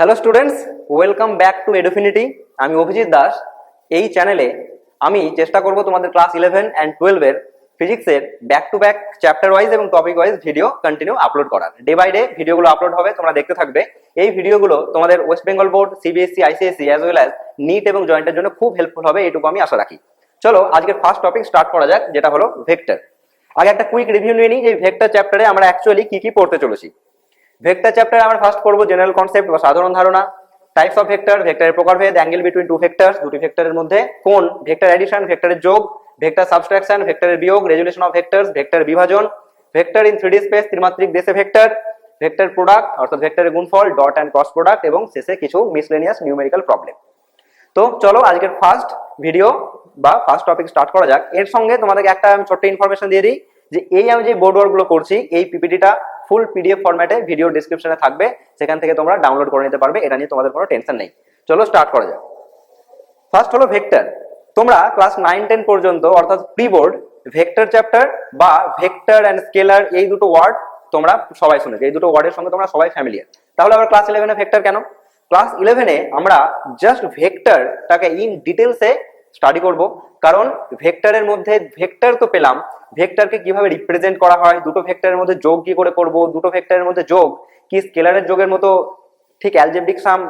Hello students, welcome back to Edufinity. আমি অভিজিৎ দাস। এই চ্যানেলে আমি চেষ্টা করব তোমাদের ক্লাস 11 অ্যান্ড 12 এর ফিজিক্সের back to back chapter wise এবং topic wise video continue upload করার। ডে বাই ডে ভিডিওগুলো আপলোড হবে, তোমরা দেখতে থাকবে। এই ভিডিওগুলো তোমাদের West Bengal board, CBSE, ICSE as well as NEET এবং জয়েন্টের জন্য খুব হেল্পফুল হবে, এইটুকু আমি আশা রাখি। চলো আজকের ফার্স্ট টপিক স্টার্ট করা যাক, যেটা হলো ভেক্টর। আগে একটা কুইক রিভিউ নিয়ে নিই যে ভেক্টর চ্যাপ্টারে আমরা অ্যাকচুয়ালি কি কি পড়তে চলেছি। ভেক্টর চ্যাপ্টারে আমরা ফার্স্ট পড়বো জেনারেল কনসেপ্ট বা সাধারণ ধারণা, টাইপস অফ ভেক্টর, ভেক্টরের প্রকারভেদ, অ্যাঙ্গেল বিটুইন টু ভেক্টরস, দুটি ভেক্টরের মধ্যে কোণ, ভেক্টর এডিশন, ভেক্টরের যোগ, ভেক্টর সাবট্রাকশন, ভেক্টরের বিয়োগ, রেজুলেশন অফ ভেক্টরস, ভেক্টর বিভাজন, ভেক্টর ইন 3D স্পেস, ত্রিমাত্রিক দেশে ভেক্টর, ভেক্টর প্রোডাক্ট অর্থাৎ ভেক্টরের গুণফল, ডট অ্যান্ড ক্রস প্রোডাক্ট এবং শেষে কিছু মিসলেনিয়াস নিউমেরিক্যাল প্রবলেম। তো চলো আজকের ফার্স্ট ভিডিও বা ফার্স্ট টপিক স্টার্ট করা যাক। এর সঙ্গে তোমাদেরকে একটা আমি ছোট্ট ইনফরমেশন দিয়ে দিই যে এই আমি যে বোর্ড ওয়ার্ক গুলো করছি, এই পিপিটিটা ফুল পিডিএফ ফরম্যাটে ভিডিও ডেসক্রিপশনে থাকবে, সেখান থেকে তোমরা ডাউনলোড করে নিতে পারবে। এটা নিয়ে তোমাদের কোনো টেনশন নেই। চলো স্টার্ট করা যাক। ফার্স্ট হলো ভেক্টর। তোমরা ক্লাস 9-10 পর্যন্ত অর্থাৎ প্রি বোর্ড ভেক্টর চ্যাপ্টার বা ভেক্টর অ্যান্ড স্কেলার এই দুটো ওয়ার্ড তোমরা সবাই শুনেছো, এই দুটো ওয়ার্ডের সঙ্গে তোমরা সবাই ফ্যামিলিয়ার। তাহলে আবার ক্লাস 11-এ ভেক্টর কেন? ক্লাস 11-এ আমরা জাস্ট ভেক্টরটাকে ইন ডিটেলসে স্টাডি করব, কারণ ভেক্টরের মধ্যে ভেক্টর তো পেলাম, ভেক্টরকে কিভাবে রিপ্রেজেন্ট করা হয়, দুটো ভেক্টরের মধ্যে যোগ কি করে করব, দুটো ভেক্টরের মধ্যে যোগ কি স্কেলারের যোগের মতো ঠিক অ্যালজেব্রিক সাম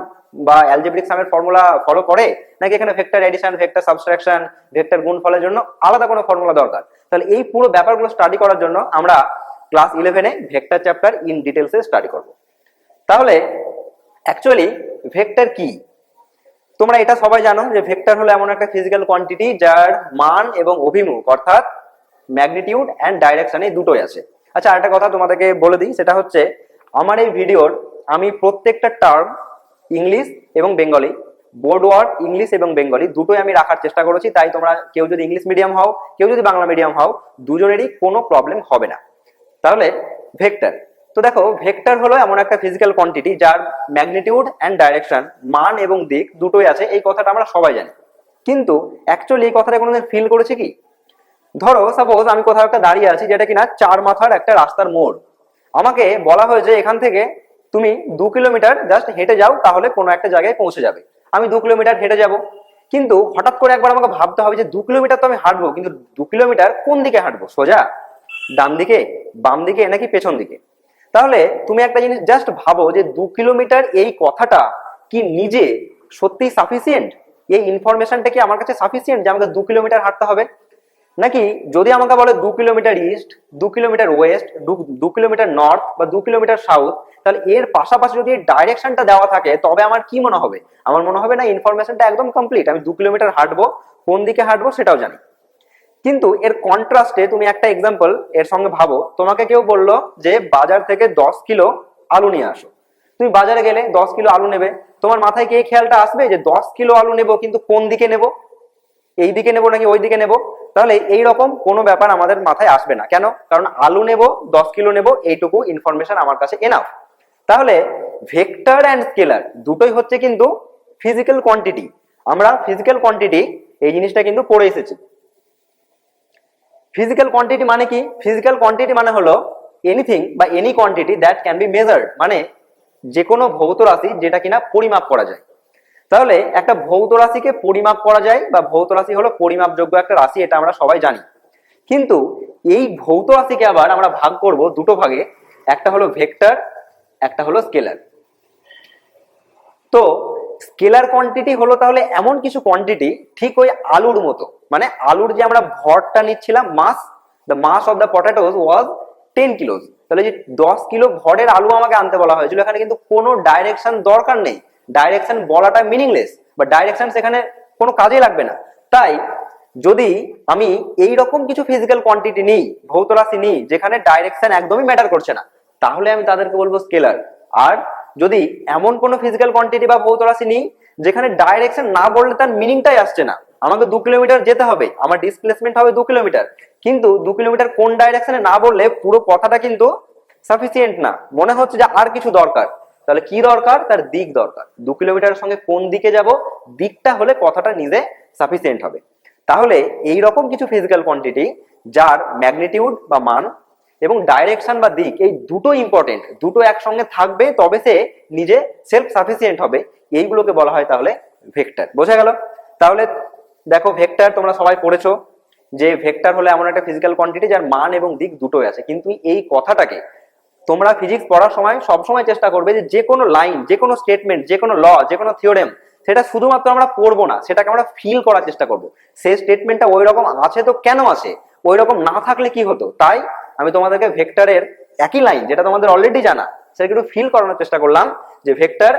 বা অ্যালজেব্রিক সামের ফর্মুলা ফলো করে, নাকি এখানে vector addition, vector subtraction, vector গুণফলের জন্য আলাদা কোনো ফর্মুলা দরকার। তাহলে এই পুরো ব্যাপারগুলো স্টাডি করার জন্য আমরা ক্লাস 11-এ ভেক্টর চ্যাপ্টার ইন ডিটেলসে স্টাডি করব। তাহলে অ্যাকচুয়ালি ভেক্টর কি? তোমরা এটা সবাই জানো যে ভেক্টর হলো এমন একটা ফিজিক্যাল কোয়ান্টিটি যার মান এবং অভিমুখ অর্থাৎ ম্যাগনিটিউড অ্যান্ড ডাইরেকশন এই দুটোই আছে। আচ্ছা, আরেকটা কথা তোমাদেরকে বলে দিই, সেটা হচ্ছে আমার এই ভিডিওর আমি প্রত্যেকটা টার্ম ইংলিশ এবং বেঙ্গলি, বোর্ড ওয়ার্ক ইংলিশ এবং বেঙ্গলি দুটোই আমি রাখার চেষ্টা করেছি। তাই তোমরা কেউ যদি ইংলিশ মিডিয়াম হও, কেউ যদি বাংলা মিডিয়াম হও, দুজনেরই কোনো প্রবলেম হবে না। তাহলে ভেক্টর, তো দেখো ভেক্টর হলো এমন একটা ফিজিক্যাল কোয়ান্টিটি যার ম্যাগনিটিউড অ্যান্ড ডাইরেকশন, মান এবং দিক দুটোই আছে। এই কথাটা আমরা সবাই জানি, কিন্তু অ্যাকচুয়ালি এই কথাটা কোনোদিন ফিল করেছে কি? ধরো সাপোজ আমি কোথাও একটা দাঁড়িয়ে আছি, যেটা কিনা 4 মাথার একটা রাস্তার মোড়। আমাকে বলা হয়েছে এখান থেকে তুমি 2 কিলোমিটার জাস্ট হেঁটে যাও, তাহলে কোনো একটা জায়গায় পৌঁছে যাবে। আমি 2 কিলোমিটার হেঁটে যাব, কিন্তু হঠাৎ করে একবার আমাকে ভাবতে হবে যে 2 কিলোমিটার তো আমি হাঁটবো, কিন্তু 2 কিলোমিটার কোন দিকে হাঁটবো? সোজা, ডান দিকে, বাম দিকে, নাকি পেছন দিকে? তাহলে তুমি একটা জিনিস জাস্ট ভাবো যে 2 কিলোমিটার এই কথাটা কি নিজে সত্যি সাফিসিয়েন্ট? এই ইনফরমেশনটা কি আমার কাছে সাফিসিয়েন্ট যে আমাকে 2 কিলোমিটার হাঁটতে হবে? নাকি যদি আমাকে বলে 2 kilometre east, 2 kilometre West, 2 kilometre north বা 2 কিলোমিটার সাউথ, তাহলে এর পাশাপাশি যদি ডাইরেকশনটা দেওয়া থাকে তবে আমার কি মনে হবে? আমার মনে হবে না ইনফরমেশনটা একদম কমপ্লিট, আমি 2 কিলোমিটার হাঁটবো, কোন দিকে হাঁটবো সেটাও জানি। কিন্তু এর কন্ট্রাস্টে তুমি একটা এক্সাম্পল এর সঙ্গে ভাবো, তোমাকে কেউ বললো যে বাজার থেকে 10 কিলো আলু নিয়ে আসো। তুমি বাজারে গেলে 10 কিলো আলু নেবে, তোমার মাথায় কি এই খেয়ালটা আসবে যে 10 কিলো আলু নেবো, কিন্তু কোন দিকে নেবো? এই দিকে নেবো নাকি ওই দিকে নেবো? তাহলে এইরকম কোনো ব্যাপার আমাদের মাথায় আসবে না। কেন? কারণ আলু নেবো, 10 কিলো নেবো, এইটুকু ইনফরমেশন আমার কাছে এনাফ। তাহলে ভেক্টর অ্যান্ড স্কেলার দুটোই হচ্ছে কিন্তু ফিজিক্যাল কোয়ান্টিটি। আমরা ফিজিক্যাল কোয়ান্টিটি এই জিনিসটা কিন্তু পড়ে এসেছি। ফিজিক্যাল কোয়ান্টিটি মানে কি? ফিজিক্যাল কোয়ান্টিটি মানে হলো এনিথিং বা any quantity that can be measured, মানে যে কোনো ভৌত রাশি যেটা কিনা পরিমাপ করা যায়। তাহলে একটা ভৌত রাশিকে পরিমাপ করা যায় বা ভৌত রাশি হলো পরিমাপযোগ্য একটা রাশি, এটা আমরা সবাই জানি। কিন্তু এই ভৌত রাশিকে আবার আমরা ভাগ করব দুটো ভাগে, একটা হলো ভেক্টর, একটা হলো স্কেলার। তো স্কেলার কোয়ান্টিটি হলো তাহলে এমন কিছু কোয়ান্টিটি ঠিক ওই আলুর মতো, মানে আলুর যে আমরা ভরটা নিচ্ছিলাম mass, the mass of the potatoes was 10 kilos. তাহলে যে 10 কিলো ভরের আলু আমাকে আনতে বলা হয়েছিল, এখানে কিন্তু কোনো ডাইরেকশন দরকার নেই। ডাইরেকশন বলাটা মিনিংলেস, বা ডাইরেকশন সেখানে কোনো কাজে লাগবে না। তাই যদি আমি এই রকম কিছু ফিজিক্যাল কোয়ান্টিটি নিই, ভৌত রাশি নিই, যেখানে ডাইরেকশন একদমই ম্যাটার করছে না, তাহলে আমি তাদেরকে বলবো স্কেলার। আর যদি এমন কোনো ফিজিক্যাল কোয়ান্টিটি বা ভৌত রাশি নিই যেখানে ডাইরেকশন না বললে তার মিনিংটাই আসছে না, আমাকে 2 কিলোমিটার যেতে হবে, আমার ডিসপ্লেসমেন্ট হবে 2 কিলোমিটার, কিন্তু 2 কিলোমিটার কোন ডাইরেকশনে না বললে পুরো কথাটা কিন্তু সাফিসিয়েন্ট না, মনে হচ্ছে যে আর কিছু দরকার। তাহলে কি দরকার? তার দিক দরকার। 2 কিলোমিটারের সঙ্গে কোন দিকে যাব, দিকটা হলে কথাটা নিজে সাফিসিয়েন্ট হবে। তাহলে এই রকম কিছু ফিজিক্যাল কোয়ান্টিটি যার ম্যাগনিটিউড বা মান এবং ডাইরেকশন বা দিক, এই দুটো ইম্পর্টেন্ট, দুটো একসঙ্গে থাকবে তবে সে নিজে সেলফ সাফিসিয়েন্ট হবে, এইগুলোকে বলা হয় তাহলে ভেক্টর। বোঝা গেল? তাহলে দেখো ভেক্টর তোমরা সবাই পড়েছো যে ভেক্টর হলো এমন একটা ফিজিক্যাল কোয়ান্টিটি যার মান এবং দিক দুটোই আছে। কিন্তু এই কথাটাকে তোমরা ফিজিক্স পড়ার সময় সবসময় চেষ্টা করবে যে কোনো লাইন, যে কোনো স্টেটমেন্ট, যে কোনো ল, যে কোনো থিওরেম, সেটা শুধুমাত্র আমরা পড়বো না, সেটাকে আমরা ফিল করার চেষ্টা করব। সেই স্টেটমেন্টটা ওই রকম আছে তো কেন আছে, ওই রকম না থাকলে কি হতো। তাই আমি তোমাদেরকে ভেক্টরের একই লাইন যেটা তোমাদের অলরেডি জানা, সেটাকে একটু ফিল করানোর চেষ্টা করলাম যে vector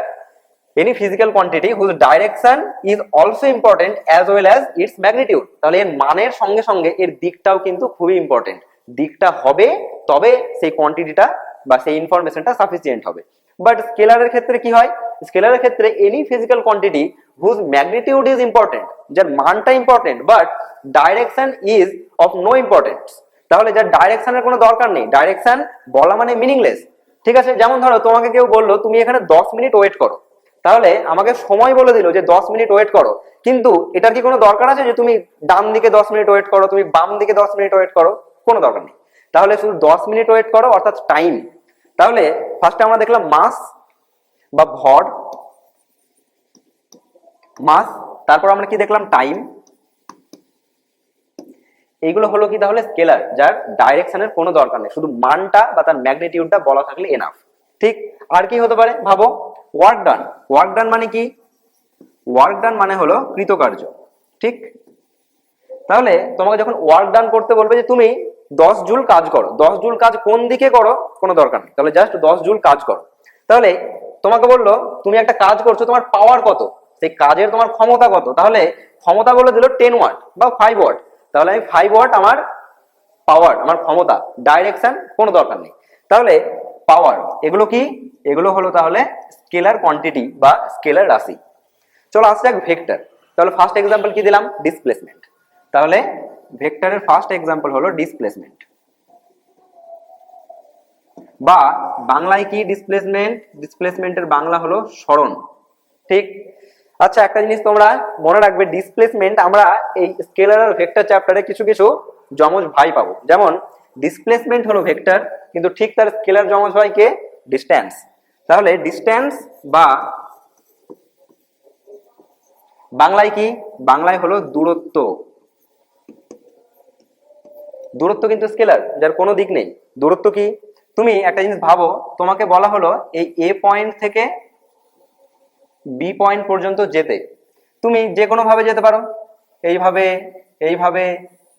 any physical quantity whose direction is also important as well as its magnitude। তাহলে এর মানের সঙ্গে সঙ্গে এর দিকটাও কিন্তু খুবই ইম্পর্টেন্ট। দিকটা হবে তবে সেই কোয়ান্টিটিটা বা সেই ইনফরমেশনটা সাফিসিয়েন্ট হবে। বাট স্কেলারের ক্ষেত্রে কি হয়? স্কেলারের ক্ষেত্রে any physical quantity whose magnitude is important, যার মানটা important but direction is of no importance. তাহলে যার ডাইরেকশনের কোনো দরকার নেই, ডাইরেকশন বলা মানে মিনিংলেস। ঠিক আছে, যেমন ধরো তোমাকে কেউ বললো তুমি এখানে 10 মিনিট ওয়েট করো, তাহলে আমাকে সময় বলে দিল যে 10 মিনিট ওয়েট করো, কিন্তু এটার কি কোনো দরকার আছে যে তুমি ডান দিকে 10 মিনিট ওয়েট করো, তুমি বাম দিকে 10 মিনিট ওয়েট করো? কোনো দরকার নেই। তাহলে শুধু 10 মিনিট ওয়েট করো অর্থাৎ টাইম। তাহলে ফার্স্টে আমরা দেখলাম মাস বা ভর, মাস, তারপর আমরা কি দেখলাম? টাইম। এইগুলো হলো কি তাহলে স্কেলার, যার ডাইরেকশনের কোনো দরকার নেই, শুধু মানটা বা তার ম্যাগনিটিউডটা বলা থাকলে এনাফ। ঠিক। আর কি হতে পারে ভাবো? Work done. ওয়ার্ক ডান মানে কি? ওয়ার্ক ডান মানে হলো কৃতকার্য। ঠিক। তাহলে তোমাকে যখন ওয়ার্ক ডান করতে বলবে যে তুমি 10 জুল কাজ করো, 10 জুল কাজ কোন দিকে করো কোনো দরকার নেই, তাহলে জাস্ট 10 জুল কাজ করো। তাহলে তোমাকে বললো তুমি একটা কাজ করছো, তোমার পাওয়ার কত, সেই কাজের তোমার ক্ষমতা কত, তাহলে ক্ষমতা বলে দিল 10 ওয়াট বা 5 ওয়াট, তাহলে আমি 5 ওয়াট আমার পাওয়ার, আমার ক্ষমতা, ডাইরেকশন কোনো দরকার নেই। তাহলে পাওয়ার, এগুলো কি? এগুলো হলো তাহলে স্কেলার কোয়ান্টিটি বা স্কেলার রাশি। চলো আসছে এক ভেক্টর। তাহলে ফার্স্ট এক্সাম্পল কি দিলাম? ডিসপ্লেসমেন্ট। তাহলে ভেক্টরের ফার্স্ট এক্সাম্পল হলো ডিসপ্লেসমেন্ট, বা বাংলায় কি ডিসপ্লেসমেন্ট? ডিসপ্লেসমেন্টের বাংলা হলো সরণ। ঠিক। আচ্ছা, একটা জিনিস তোমরা মনে রাখবে, ডিসপ্লেসমেন্ট আমরা এই স্কেলার আর ভেক্টর চ্যাপ্টারে কিছু কিছু যমজ ভাই পাবো। যেমন ডিসপ্লেসমেন্ট হলো ভেক্টর, কিন্তু ঠিক তার স্কেলার যমজ ভাই কে? ডিস্টেন্স। তাহলে ডিস্টেন্স বা বাংলায় কি? বাংলায় হলো দূরত্ব। দূরত্ব কিন্তু স্কেলার, যার কোনো দিক নেই। দূরত্ব কি? তুমি একটা জিনিস ভাবো, তোমাকে বলা হলো এই এ পয়েন্ট থেকে বি পয়েন্ট পর্যন্ত যেতে, তুমি যে কোনো ভাবে যেতে পারো, এইভাবে, এইভাবে,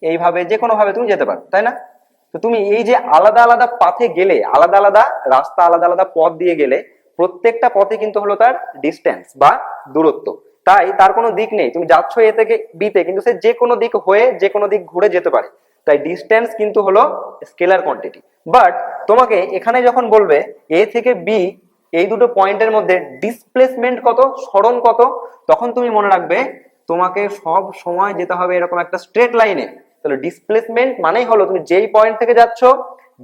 এইভাবে, যে কোনো ভাবে তুমি যেতে পারো, তাই না? তো তুমি এই যে আলাদা আলাদা পাথে গেলে, আলাদা আলাদা রাস্তা, আলাদা আলাদা পথ দিয়ে গেলে, প্রত্যেকটা পথে কিন্তু হলো তার ডিস্টেন্স বা দূরত্ব। তাই তার কোনো দিক নেই, তুমি যাচ্ছ এ থেকে বিতে, কিন্তু সে যে কোনো দিক হয়ে, যে কোনো দিক ঘুরে যেতে পারে। তাই ডিস্টেন্স কিন্তু হলো স্কেলার কোয়ান্টিটি। বাট তোমাকে এখানে যখন বলবে এ থেকে বি, এই দুটো পয়েন্টের মধ্যে ডিসপ্লেসমেন্ট কত, সরণ কত, তখন তুমি মনে রাখবে তোমাকে সব সময় যেতে হবে এরকম একটা স্ট্রেট লাইনে। তাহলে ডিসপ্লেসমেন্ট মানেই হলো তুমি যেই পয়েন্ট থেকে যাচ্ছ,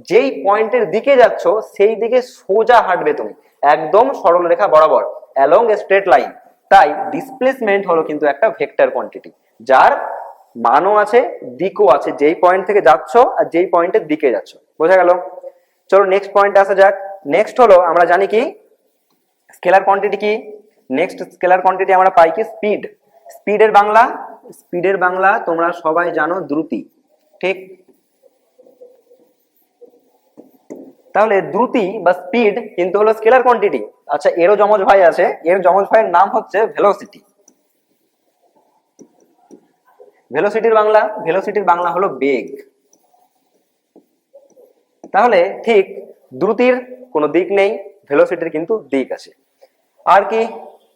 যেই পয়েন্টের দিকে যাচ্ছ, সেই দিকে সোজা হাঁটবে তুমি, একদম সরল রেখা বরাবর, অ্যালং এ স্ট্রেট লাইন। তাই ডিসপ্লেসমেন্ট হলো কিন্তু একটা ভেক্টর কোয়ান্টিটি, যার মানও আছে, দিকও আছে, যেই পয়েন্ট থেকে যাচ্ছ আর যেই পয়েন্টের দিকে যাচ্ছ। বোঝা গেল? চলো নেক্সট পয়েন্টে আসা যাক। নেক্সট হলো আমরা জানি কি স্কেলার কোয়ান্টিটি কি? নেক্সট স্কেলার কোয়ান্টিটি আমরা পাই কি? স্পিড। স্পিডের বাংলা, স্পিডের বাংলা তোমরা সবাই জানো দ্রুতি। ঠিক। তাহলে দ্রুতি বা স্পিড কিন্তু হলো স্কেলার কোয়ান্টিটি। আচ্ছা, এরও যমজ ভাই আছে, এর যমজ ভাইয়ের নাম হচ্ছে ভেলোসিটি। ভেলোসিটির বাংলা, ভেলোসিটির বাংলা হলো বেগ। তাহলে ঠিক দ্রুতির কোনো দিক নেই, ভেলোসিটির কিন্তু দিক আছে। আর কি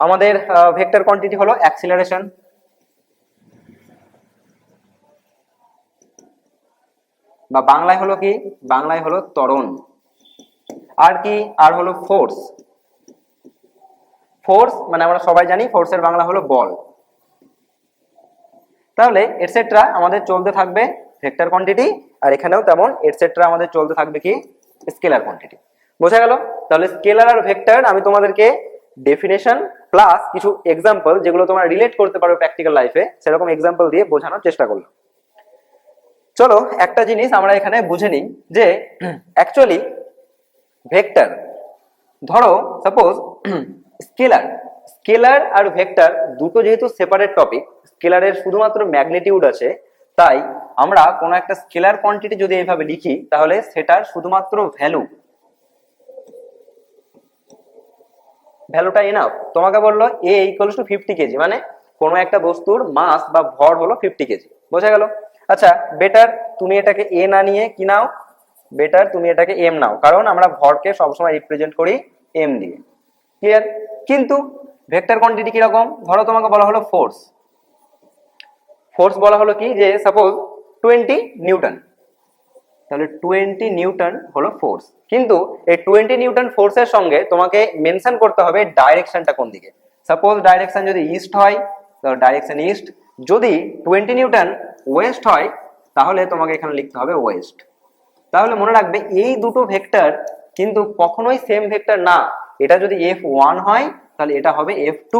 আমাদের ভেক্টর কোয়ান্টিটি হলো অ্যাক্সিলারেশন, বা বাংলায় হলো কি? বাংলায় হলো ত্বরণ। আর কি? আর হলো ফোর্স। ফোর্স মানে আমরা সবাই জানি ফোর্সের বাংলা হলো বল। তাহলে এটসেট্রা আমাদের চলতে থাকবে ভেক্টর কোয়ান্টিটি, আর এখানেও তেমন এটসেট্রা আমাদের চলতে থাকবে কি? Scalar quantity. বোঝা গেল? তাহলে স্কেলার আর ভেক্টর আমি তোমাদেরকে ডেফিনেশন প্লাস কিছু এক্সাম্পল, যেগুলো তোমরা রিলেট করতে পারো প্র্যাকটিক্যাল লাইফে, সেরকম এক্সাম্পল দিয়ে বোঝানোর চেষ্টা করলাম। চলো একটা জিনিস আমরা এখানে বুঝে নিই যে অ্যাকচুয়ালি ভেক্টর, ধরো সাপোজ স্কেলার, স্কেলার আর ভেক্টর দুটো যেহেতু সেপারেট টপিক, স্কেলারের শুধুমাত্র ম্যাগনিটিউড আছে, তাই আমরা কোনো একটা স্কেলার কোয়ান্টিটি যদি এইভাবে লিখি তাহলে সেটার শুধুমাত্র ভ্যালুটা এনাফ। তোমাকে বললো এ ইকুয়ালস টু 50 কেজি, মানে কোনো একটা বস্তুর মাস বা ভর হলো 50 কেজি, বোঝা গেল? আচ্ছা বেটার তুমি এটাকে এ না নিয়ে কি নাও, বেটার তুমি এটাকে এম নাও, কারণ আমরা ভরকে সবসময় রিপ্রেজেন্ট করি এম দিয়ে, ক্লিয়ার? কিন্তু ভেক্টর কোয়ান্টিটি কিরকম, ধরো তোমাকে বলা হলো ফোর্স, ফোর্স বলা হলো কি যে সাপোজ 20 নিউটন, তাহলে 20 নিউটন হলো ফোর্স, কিন্তু এই 20 নিউটন ফোর্সের সঙ্গে তোমাকে মেনশন করতে হবে ডাইরেকশনটা কোন দিকে। সাপোজ ডাইরেকশন যদি ইস্ট হয় তাহলে ডাইরেকশন ইস্ট, যদি 20 নিউটন ওয়েস্ট হয় তাহলে তোমাকে এখানে লিখতে হবে ওয়েস্ট। তাহলে মনে রাখবে এই দুটো ভেক্টর কিন্তু কখনোই সেম ভেক্টর না, এটা যদি F1 হয় তাহলে এটা হবে F2,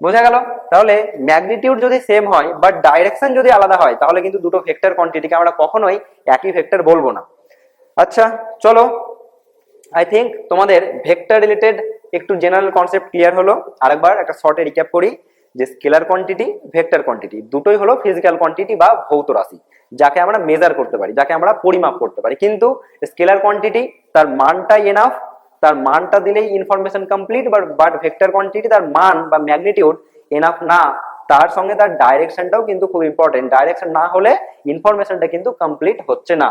বোঝা গেল? তাহলে ম্যাগনিটিউড যদি সেম হয় বাট ডাইরেকশন যদি আলাদা হয় তাহলে কিন্তু দুটো ভেক্টর কোয়ান্টিটিকে আমরা কখনোই একই ভেক্টর বলবো না। আচ্ছা চলো, আই থিঙ্ক তোমাদের ভেক্টর রিলেটেড একটু জেনারেল কনসেপ্ট ক্লিয়ার হলো। আরেকবার একটা শর্টে রিক্যাপ করি যে স্কেলার কোয়ান্টিটি, ভেক্টর কোয়ান্টিটি দুটোই হলো ফিজিক্যাল কোয়ান্টিটি বা ভৌত রাশি, যাকে আমরা মেজার করতে পারি, যাকে আমরা পরিমাপ করতে পারি। কিন্তু স্কেলার কোয়ান্টিটি তার মানটাই এনাফ, তার মানটা দিলেই information complete, but vector quantity তার মান বা ম্যাগনিটিউড এনাফ না, তার সঙ্গে তার ডাইরেকশনটাও কিন্তু খুব ইম্পর্টেন্ট, ডাইরেকশন না হলে ইনফরমেশনটা কিন্তু কমপ্লিট হচ্ছে না।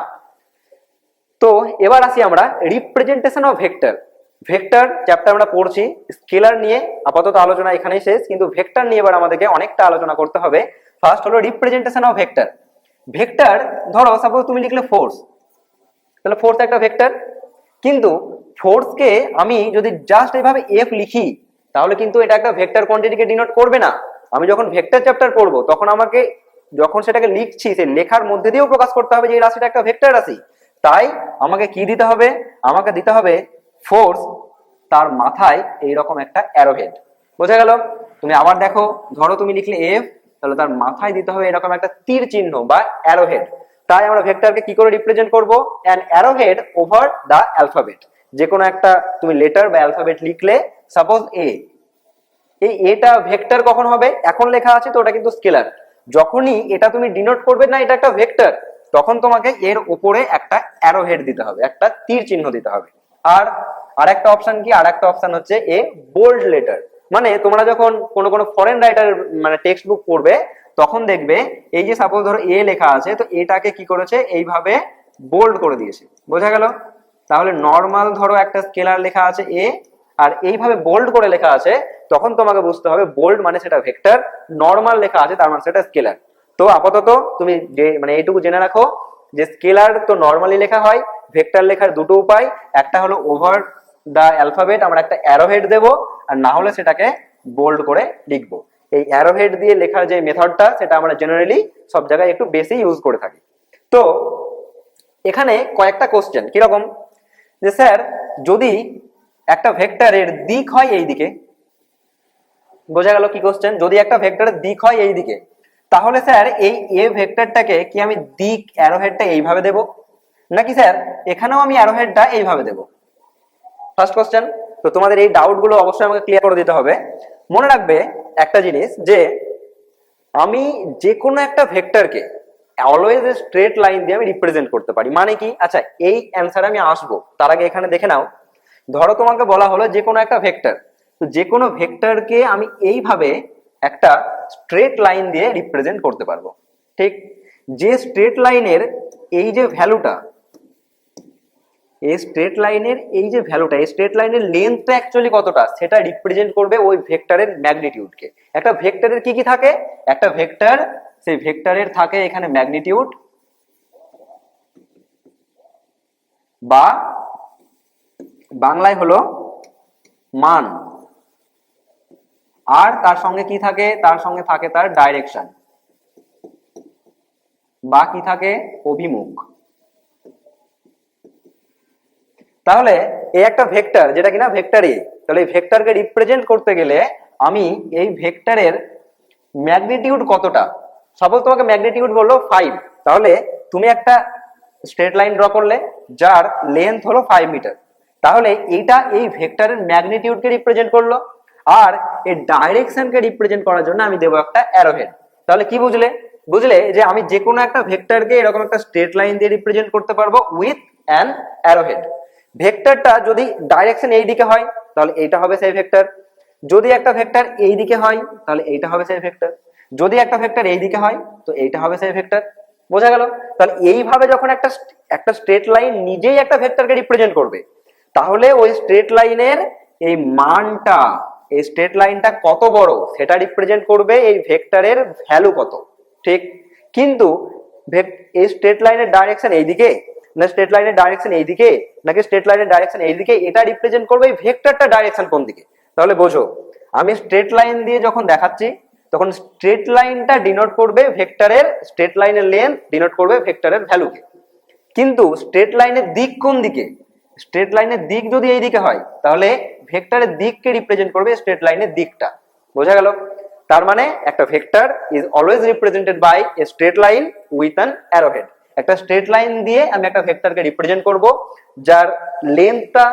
তো এবার আসি আমরা representation of vector. Vector chapter আমরা পড়ছি, স্কেলার নিয়ে আপাতত আলোচনা এখানেই শেষ, কিন্তু ভেক্টর নিয়ে এবার আমাদেরকে অনেকটা আলোচনা করতে হবে। ফার্স্ট হলো রিপ্রেজেন্টেশন অফ ভেক্টর। ভেক্টর ধরো সাপোজ তুমি লিখলে ফোর্স, তাহলে ফোর্স একটা ভেক্টর, কিন্তু ফোর্সকে আমি যদি জাস্ট এইভাবে এফ লিখি তাহলে কিন্তু এটা একটা ভেক্টর কোয়ান্টিটিকে ডিনোট করবে না। আমি যখন ভেক্টর চ্যাপ্টার পড়বো তখন আমাকে যখন সেটাকে লিখছি সেই লেখার মধ্যে দিয়েও প্রকাশ করতে হবে যে এই রাশিটা একটা ভেক্টর রাশি। তাই আমাকে কি দিতে হবে, আমাকে দিতে হবে ফোর্স, তার মাথায় এইরকম একটা অ্যারোহেড, বোঝা গেল? তুমি আবার দেখো, ধরো তুমি লিখলে এফ, তাহলে তার মাথায় দিতে হবে এরকম একটা তীর চিহ্ন বা অ্যারোহেড। তাই আমরা ভেক্টরকে কি করে রিপ্রেজেন্ট করব, an arrowhead over the alphabet. যে কোনো একটা তুমি লেটার বা অ্যালফাবেট লিখলে, সাপোজ এ, এই এটা ভেক্টর কখন হবে, এখন লেখা আছে তো ওটা কিন্তু স্কেলার, যখনই এটা তুমি ডিনোট করবে না এটা একটা ভেক্টর, তখন তোমাকে এর উপরে একটা অ্যারোহেড দিতে হবে, একটা তীর চিহ্ন দিতে হবে। আর আরেকটা অপশন কি, আরেকটা অপশন হচ্ছে এ বোল্ড লেটার। মানে তোমরা যখন কোনো ফরেন রাইটার মানে টেক্সট বুক পড়বে তখন দেখবে এই যে সাপোজ ধরো এ লেখা আছে, তো এটাকে কি করেছে এইভাবে বোল্ড করে দিয়েছে, বোঝা গেল? তাহলে নর্মাল ধরো একটা স্কেলার লেখা আছে এ আর এইভাবে বোল্ড করে লেখা আছে, তখন তোমাকে বুঝতে হবে বোল্ড মানে সেটা ভেক্টর, নর্মাল লেখা আছে তার মানে সেটা স্কেলার। তো আপাতত তুমি যে মানে এইটুকু জেনে রাখো যে স্কেলার তো নর্মালি লেখা হয়, ভেক্টর লেখার দুটো উপায়, একটা হলো ওভার দা অ্যালফাবেট আমরা একটা অ্যারোহেড দেব, আর না হলে সেটাকে বোল্ড করে লিখবো। এই অ্যারোহেড দিয়ে লেখার যে মেথডটা সেটা আমরা জেনারেলি সব জায়গায় একটু বেশি ইউজ করে থাকি। তো এখানে কয়েকটা কোশ্চেন কিরকম, যে স্যার যদি একটা ভেক্টরের দিক হয় এই দিকে, বোঝা গেল কি কোশ্চেন, যদি একটা ভেক্টরের দিক হয় এই দিকে তাহলে স্যার এই এ ভেক্টরটাকে কি আমি দিক অ্যারোহেডটা এইভাবে দেব, নাকি স্যার এখানেও আমি অ্যারোহেডটা এইভাবে দেব? First question. তো তোমাদের এই ডাউট গুলো অবশ্যই আমাকে ক্লিয়ার করে দিতে হবে। মনে রাখবে একটা জিনিস যে আমি যে কোনো একটা ভেক্টরকে অলওয়েজ স্ট্রেট লাইন দিয়ে আমি রিপ্রেজেন্ট করতে পারি, মানে কি? আচ্ছা এই অ্যান্সারে আমি আসবো, তার আগে এখানে দেখে নাও, ধরো তোমাকে বলা হলো যে কোনো একটা ভেক্টর, তো যে কোনো ভেক্টরকে আমি এইভাবে একটা স্ট্রেট লাইন দিয়ে রিপ্রেজেন্ট করতে পারবো, ঠিক? যে স্ট্রেট লাইনের এই যে ভ্যালুটা, এই স্ট্রেট লাইনের এই যে ভ্যালুটা, এই স্ট্রেট লাইনের লেন্থটা অ্যাকচুয়ালি কতটা সেটা রিপ্রেজেন্ট করবে ওই ভেক্টরের ম্যাগনিটিউডকে। একটা ভেক্টরের কি কি থাকে, একটা ভেক্টর, সেই ভেক্টরের থাকে এখানে ম্যাগনিটিউড বা বাংলায় হলো মান, আর তার সঙ্গে কি থাকে, তার সঙ্গে থাকে তার ডাইরেকশন বা কি থাকে, অভিমুখ। তাহলে এই একটা ভেক্টর যেটা কিনা ভেক্টর এ, তাহলে এই ভেক্টরকে রিপ্রেজেন্ট করতে গেলে আমি এই ভেক্টরের ম্যাগনিটিউড কতটা, সাপোজ তোমাকে ম্যাগনিটিউড বললো 5, তাহলে তুমি একটা স্ট্রেট লাইন ড্র করলে যার লেন্থ হলো 5 মিটার, তাহলে এইটা এই ভেক্টরের ম্যাগনিটিউডকে রিপ্রেজেন্ট করলো, আর এই ডাইরেকশনকে রিপ্রেজেন্ট করার জন্য আমি দেবো একটা অ্যারোহেড। তাহলে কি বুঝলে? বুঝলে যে আমি যে কোনো একটা ভেক্টরকে এরকম একটা স্ট্রেট লাইন দিয়ে রিপ্রেজেন্ট করতে পারবো উইথ অ্যান অ্যারোহেড। ভেক্টরটা যদি ডাইরেকশন এই দিকে হয় তাহলে এইটা হবে সেই ভেক্টর, যদি একটা ভেক্টর এই দিকে হয় তাহলে এইটা হবে সেই ভেক্টর, যদি একটা ভেক্টর এই দিকে হয় তো এইটা হবে সেই ভেক্টর। বোঝা গেল? তাহলে এইভাবে যখন একটা একটা স্ট্রেট লাইন নিজেই একটা ভেক্টরকে রিপ্রেজেন্ট করবে, তাহলে ওই স্ট্রেট লাইনের এই মানটা, এই স্ট্রেট লাইনটা কত বড় সেটা রিপ্রেজেন্ট করবে এই ভেক্টরের ভ্যালু কত। ঠিক, কিন্তু এই স্ট্রেট লাইনের ডাইরেকশন এইদিকে না স্ট্রেট লাইনের ডাইরেকশন এইদিকে নাকি স্ট্রেট লাইনের ডাইরেকশন এইদিকে, এটা রিপ্রেজেন্ট করবে এই ভেক্টরটা ডাইরেকশন কোন দিকে। তাহলে বোঝো, আমি স্ট্রেট লাইন দিয়ে যখন দেখাচ্ছি তখন স্ট্রেট লাইনটা ডিনোট করবে ভেক্টরের, স্ট্রেট লাইনের লেন্থ ডিনোট করবে ভেক্টরের ভ্যালুকে। কিন্তু স্ট্রেট লাইনের দিক কোন দিকে? স্ট্রেট লাইনের দিক যদি এই দিকে হয় তাহলে ভেক্টরের দিককে রিপ্রেজেন্ট করবে স্ট্রেট লাইনের দিকটা। বোঝা গেল? তার মানে একটা vector is always represented by a straight line with an arrowhead. একটা স্ট্রেট লাইন দিয়ে আমি একটা ভেক্টরকে রিপ্রেজেন্ট করব যার লেন্থটা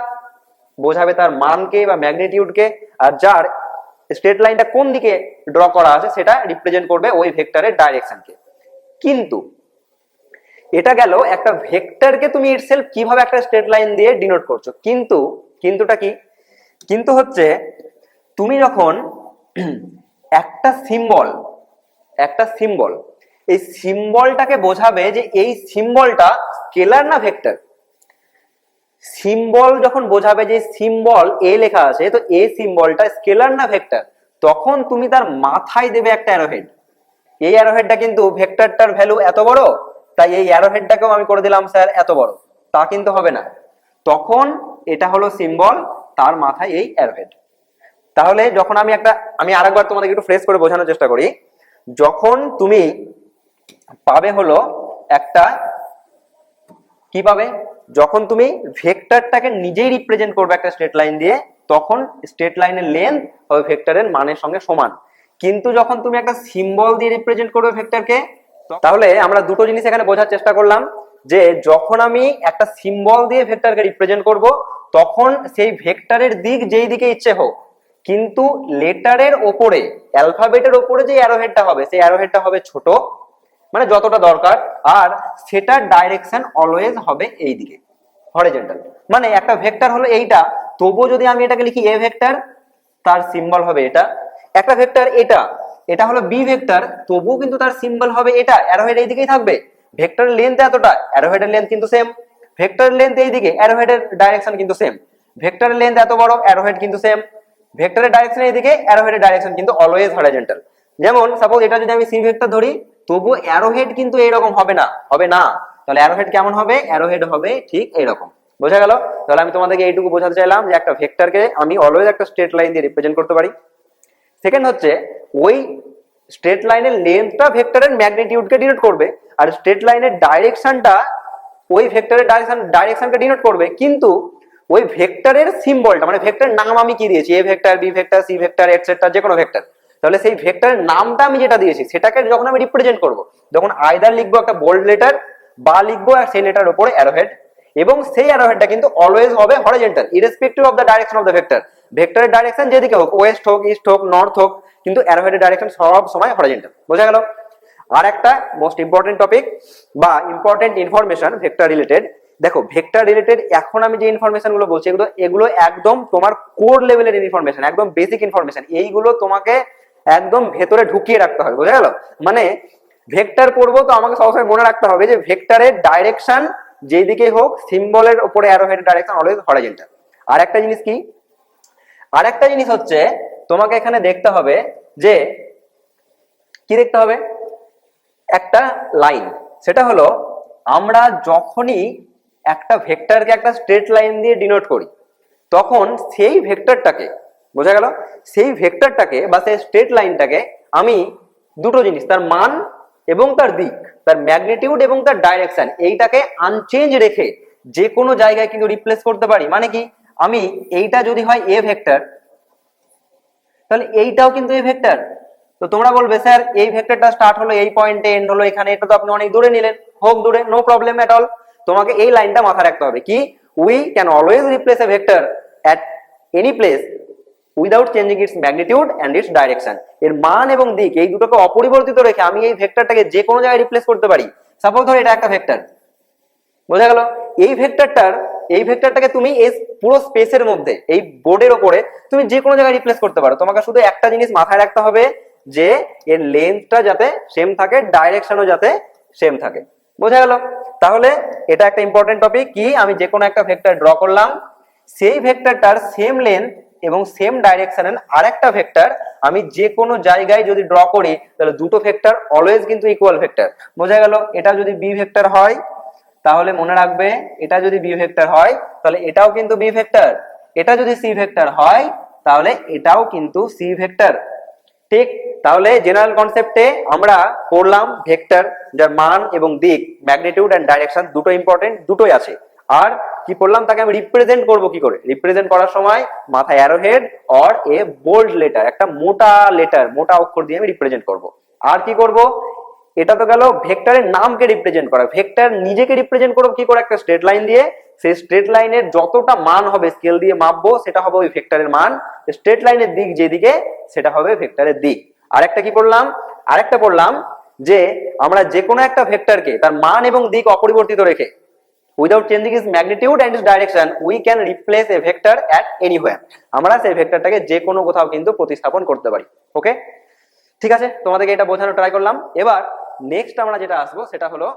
বোঝাবে তার মানকে বা ম্যাগনিটিউডকে, আর যার স্ট্রেট লাইনটা কোন দিকে ড্র করা আছে সেটা রিপ্রেজেন্ট করবে ওই ভেক্টরের ডাইরেকশনকে। কিন্তু এটা গেল একটা ভেক্টরকে তুমি ইটসেলফ কিভাবে একটা স্ট্রেট লাইন দিয়ে ডিনোট করছো। কিন্তু কিন্তুটা কি? কিন্তু হচ্ছে তুমি যখন একটা সিম্বল, এই সিম্বলটাকে বোঝাবে যে এই সিম্বলটা স্কেলার না ভেক্টর। সিম্বল যখন বোঝাবে যে সিম্বল এ লেখা আছে তো এই সিম্বলটা স্কেলার না ভেক্টর, তখন তুমি তার মাথায় দেবে একটা অ্যারোহেড। এই অ্যারোহেডটা কিন্তু ভেক্টরটার ভ্যালু এত বড়, তাই এই অ্যারোহেডটাকেও আমি করে দিলাম স্যার এত বড়, তা কিন্তু হবে না। তখন এটা হলো সিম্বল, তার মাথায় এই অ্যারোহেড। তাহলে যখন আমি আরেকবার তোমাদের একটু ফ্রেশ করে বোঝানোর চেষ্টা করি। যখন তুমি পাবে হলো একটা, কি পাবে? যখন তুমি ভেক্টরটাকে নিজেই রিপ্রেজেন্ট করবে একটা স্ট্রেট লাইন দিয়ে, তখন স্ট্রেট লাইনের লেন্থ হবে ভেক্টরের মানের সঙ্গে সমান। কিন্তু যখন তুমি একটা সিম্বল দিয়ে রিপ্রেজেন্ট করবে ভেক্টরকে, তাহলে আমরা দুটো জিনিস এখানে বোঝার চেষ্টা করলাম যে যখন আমি একটা সিম্বল দিয়ে ভেক্টরকে রিপ্রেজেন্ট করব তখন সেই ভেক্টরের দিক যেই দিকে ইচ্ছে হোক, কিন্তু লেটারের ওপরে, অ্যালফাবেটের ওপরে যে অ্যারোহেডটা হবে সেই অ্যারোহেডটা হবে ছোট, মানে যতটা দরকার, আর সেটার ডাইরেকশন অলওয়েজ হবে এই দিকে, হরিজন্টাল। মানে একটা ভেক্টর হলো এইটা, তবুও যদি আমি এটাকে লিখি এ ভেক্টর, তার সিম্বল হবে এটা। একটা ভেক্টর এটা হলো বি ভেক্টর, তবুও কিন্তু তার সিম্বল হবে এটা, অ্যারোহেড এই দিকেই থাকবে। ভেক্টরের লেন্থ এতটা, অ্যারোহেডের লেন্থ কিন্তু সেম। ভেক্টরের লেন্থ এই দিকে, অ্যারোহেডের ডাইরেকশন কিন্তু সেম। ভেক্টরের লেন্থ এত বড়, অ্যারোহেড কিন্তু সেম। ভেক্টরের ডাইরেকশন এইদিকে, অ্যারোহেডের ডাইরেকশন কিন্তু অলওয়েজ হরিজন্টাল। যেমন সাপোজ এটা যদি আমি সি ভেক্টর ধরি, তবু অ্যারোহেড কিন্তু এইরকম হবে না। তাহলে অ্যারোহেড কেমন হবে? অ্যারোহেড হবে ঠিক এইরকম। বোঝা গেল? তাহলে আমি তোমাদেরকে এইটুকু বোঝাতে চাইলাম যে একটা ভেক্টরকে আমি অলওয়েজ একটা স্ট্রেট লাইন দিয়ে রিপ্রেজেন্ট করতে পারি। সেকেন্ড হচ্ছে ওই স্ট্রেট লাইনের লেন্থটা ভেক্টরের ম্যাগনিটিউডকে ডিনোট করবে, আর স্ট্রেট লাইনের ডাইরেকশনটা ওই ভেক্টরের ডাইরেকশনকে ডিনোট করবে। কিন্তু ওই ভেক্টরের সিম্বলটা, মানে ভেক্টরের নাম আমি কি দিয়েছি, A vector, B vector, C vector, etcetera, যে কোনো ভেক্টর, তাহলে সেই ভেক্টরের নামটা আমি যেটা দিয়েছি সেটাকে যখন আমি রিপ্রেজেন্ট করব, তখন আইদার লিখবো একটা বোল্ড লেটার বা লিখবো আর সেই লেটার উপরে অ্যারোহেড, এবং সেই অ্যারোহেডটা কিন্তু অলওয়েজ হবে horizontal irrespective of the direction of the vector. ভেক্টরের ডাইরেকশন যেদিকে হোক, ওয়েস্ট হোক, ইস্ট হোক, নর্থ হোক, কিন্তু অ্যারোহেডের ডাইরেকশন সব সময় হরিজন্টাল। বোঝা গেল? আর একটা মোস্ট ইম্পর্টেন্ট টপিক বা ইম্পর্টেন্ট ইনফরমেশন ভেক্টর রিলেটেড। দেখো ভেক্টর রিলেটেড এখন আমি যে ইনফরমেশন গুলো বলছি এগুলো একদম তোমার কোর লেভেলের ইনফরমেশন, একদম বেসিক ইনফরমেশন। এইগুলো তোমাকে একদম ভেতরে ঢুকিয়ে রাখতে হবে। বোঝা গেল? মানে ভেক্টর পড়বো তো আমাকে সবসময় মনে রাখতে হবে যে ভেক্টরের ডাইরেকশন যেদিকে হোক, সিম্বলের উপরে অ্যারোহেডের ডাইরেকশন অলওয়েজ হরিজন্টাল। আর একটা জিনিস কি? আর একটা জিনিস হচ্ছে তোমাকে এখানে দেখতে হবে যে কি দেখতে হবে, একটা লাইন। সেটা হলো আমরা যখনই একটা ভেক্টরকে একটা স্ট্রেট লাইন দিয়ে ডিনোট করি, তখন সেই ভেক্টরটাকে, বোঝা গেল, সেই ভেক্টরটাকে বা সেই স্ট্রেট লাইনটাকে আমি দুটো জিনিস, তার মান এবং তার দিক, তার ম্যাগনিটিউড এবং তার ডাইরেকশন, এইটাকে আনচেঞ্জ রেখে যে কোনো জায়গায় কিন্তু রিপ্লেস করতে পারি। মানে কি, আমি এইটা যদি হয় এ ভেক্টর, তাহলে এইটাও কিন্তু এ ভেক্টর। তো তোমরা বলবে স্যার এই ভেক্টরটা স্টার্ট হলো এই পয়েন্টে, এন্ড হলো এখানে, এটা তো আপনি অনেক দূরে নিলেন। হোক দূরে, নো প্রবলেম এট অল। তোমাকে এই লাইনটা মাথায় রাখতে হবে কি, we can always replace a vector at any place without changing its magnitude and it's direction. এর মান এবং দিক এই দুটোকে অপরিবর্তিত রেখে আমি এই ভেক্টরটাকে যে কোনো জায়গায় রিপ্লেস করতে পারি। সাপোজ ধরো এটা একটা ভেক্টর, বোঝা গেল? এই ভেক্টরটাকে তুমি এই পুরো স্পেসের মধ্যে, এই বোর্ডের ওপরে তুমি যে কোনো জায়গায় রিপ্লেস করতে পারো। তোমাকে শুধু একটা জিনিস মাথায় রাখতে হবে যে এর লেন্থটা যাতে সেম থাকে, ডাইরেকশনও যাতে সেম থাকে। বোঝা গেল? তাহলে এটা একটা ইম্পর্টেন্ট টপিক কি, আমি যে কোনো একটা ভেক্টর ড্র করলাম, সেই ভেক্টরটার সেম লেন্থ এবং সেম ডাইরেকশনের আরেকটা ভেক্টর আমি যে কোনো জায়গায় যদি ড্র করি, তাহলে দুটো ভেক্টর অলওয়েজ কিন্তু ইকুয়াল ভেক্টর। বোঝা গেল? এটা যদি বি ভেক্টর হয় তাহলে মনে রাখবে, এটা যদি বি ভেক্টর হয় তাহলে এটাও কিন্তু বি ভেক্টর, এটা যদি সি ভেক্টর হয় তাহলে এটাও কিন্তু সি ভেক্টর। ঠিক? তাহলে জেনারেল কনসেপ্টে আমরা পড়লাম ভেক্টর, যার মান এবং দিক, ম্যাগনিটিউড এন্ড ডাইরেকশন দুটো ইম্পর্টেন্ট, দুটোই আছে। আর কি পড়লাম, তাকে আমি রিপ্রেজেন্ট করব কি করে। রিপ্রেজেন্ট করার সময় মাথায় arrow head or a bold letter, একটা মোটা লেটার, মোটা অক্ষর দিয়ে আমি রিপ্রেজেন্ট করব। আর কি করব, এটা তো গেল ভেক্টরের নামকে রিপ্রেজেন্ট করা। ভেক্টর নিজেকে রিপ্রেজেন্ট করব কি করে, একটা স্ট্রেট লাইন দিয়ে। সেই স্ট্রেট লাইনের যতটা মান হবে স্কেল দিয়ে মাপবো, সেটা হবে ওই ভেক্টরের মান। স্ট্রেট লাইনের দিক যেদিকে, সেটা হবে ভেক্টরের দিক। আরেকটা কি পড়লাম, আরেকটা পড়লাম যে আমরা যে কোনো একটা ভেক্টরকে তার মান এবং দিক অপরিবর্তিত রেখে without changing its magnitude and its direction we can replace a vector at anywhere. আমরা সেই ভেক্টরটাকে যে কোনো কোথাও কিন্তু প্রতিস্থাপন করতে পারি। ওকে, ঠিক আছে, তোমাদেরকে এটা বোঝানো ট্রাই করলাম। এবার নেক্সট আমরা যেটা আসবো সেটা হলো